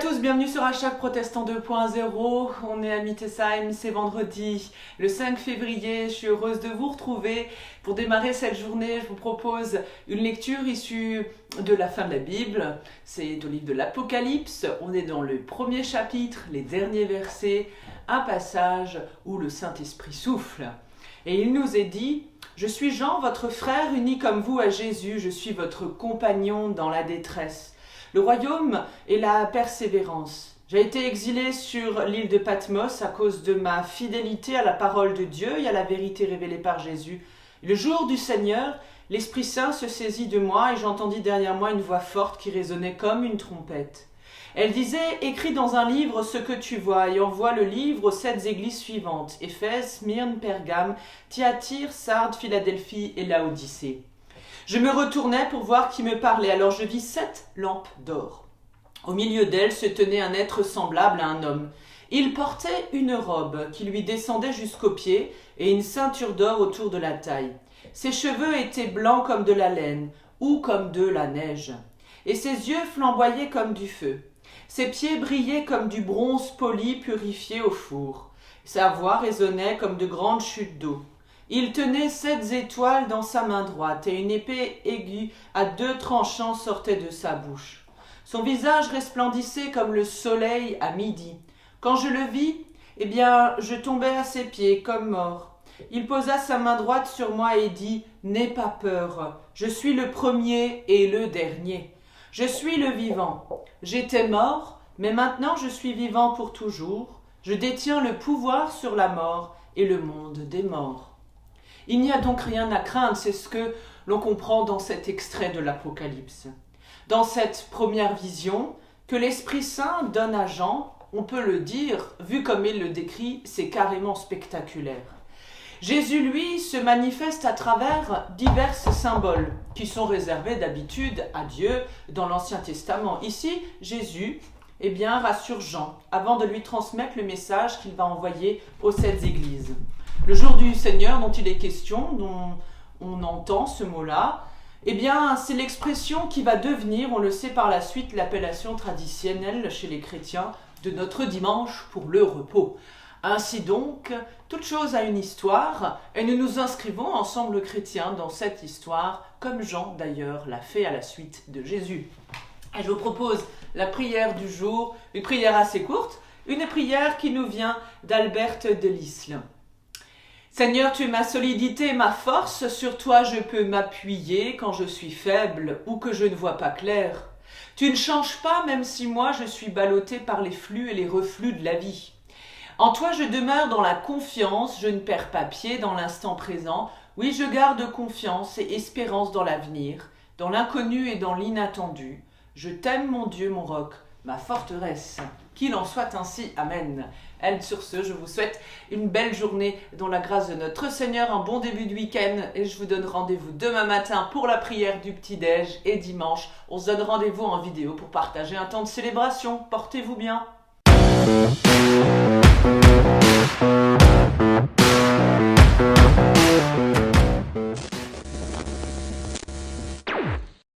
tous, bienvenue sur Hashtag Protestant 2.0. On est à Mittesheim, c'est vendredi, le 5 février. Je suis heureuse de vous retrouver. Pour démarrer cette journée, je vous propose une lecture issue de la fin de la Bible. C'est au livre de l'Apocalypse. On est dans le premier chapitre, les derniers versets, un passage où le Saint-Esprit souffle. Et il nous est dit: « Je suis Jean, votre frère, uni comme vous à Jésus. Je suis votre compagnon dans la détresse. Le royaume et la persévérance. J'ai été exilé sur l'île de Patmos à cause de ma fidélité à la parole de Dieu et à la vérité révélée par Jésus. Le jour du Seigneur, l'Esprit Saint se saisit de moi et j'entendis derrière moi une voix forte qui résonnait comme une trompette. Elle disait: « Écris dans un livre ce que tu vois et envoie le livre aux 7 églises suivantes, Éphèse, Smyrne, Pergame, Thyatire, Sardes, Philadelphie et Laodicée. » Je me retournai pour voir qui me parlait, alors je vis 7 lampes d'or. Au milieu d'elles se tenait un être semblable à un homme. Il portait une robe qui lui descendait jusqu'aux pieds et une ceinture d'or autour de la taille. Ses cheveux étaient blancs comme de la laine ou comme de la neige, et ses yeux flamboyaient comme du feu. Ses pieds brillaient comme du bronze poli purifié au four. Sa voix résonnait comme de grandes chutes d'eau. Il tenait 7 étoiles dans sa main droite et une épée aiguë à 2 tranchants sortait de sa bouche. Son visage resplendissait comme le soleil à midi. Quand je le vis, je tombai à ses pieds comme mort. Il posa sa main droite sur moi et dit: « N'aie pas peur, je suis le premier et le dernier. Je suis le vivant. J'étais mort, mais maintenant je suis vivant pour toujours. Je détiens le pouvoir sur la mort et le monde des morts. » Il n'y a donc rien à craindre, c'est ce que l'on comprend dans cet extrait de l'Apocalypse. Dans cette première vision que l'Esprit Saint donne à Jean, on peut le dire, vu comme il le décrit, c'est carrément spectaculaire. Jésus, lui, se manifeste à travers divers symboles qui sont réservés d'habitude à Dieu dans l'Ancien Testament. Ici, Jésus rassure Jean avant de lui transmettre le message qu'il va envoyer aux 7 églises. Le jour du Seigneur dont il est question, dont on entend ce mot-là, c'est l'expression qui va devenir, on le sait par la suite, l'appellation traditionnelle chez les chrétiens de notre dimanche pour le repos. Ainsi donc, toute chose a une histoire, et nous nous inscrivons ensemble chrétiens dans cette histoire, comme Jean d'ailleurs l'a fait à la suite de Jésus. Et je vous propose la prière du jour, une prière assez courte, une prière qui nous vient d'Alberthe de Lisle. Seigneur, tu es ma solidité et ma force, sur toi je peux m'appuyer quand je suis faible ou que je ne vois pas clair. Tu ne changes pas même si moi je suis ballotté par les flux et les reflux de la vie. En toi je demeure dans la confiance, je ne perds pas pied dans l'instant présent. Oui, je garde confiance et espérance dans l'avenir, dans l'inconnu et dans l'inattendu. Je t'aime mon Dieu, mon roc, ma forteresse. Qu'il en soit ainsi, Amen. Et sur ce, je vous souhaite une belle journée dans la grâce de notre Seigneur, un bon début de week-end et je vous donne rendez-vous demain matin pour la prière du petit-déj et dimanche, on se donne rendez-vous en vidéo pour partager un temps de célébration. Portez-vous bien.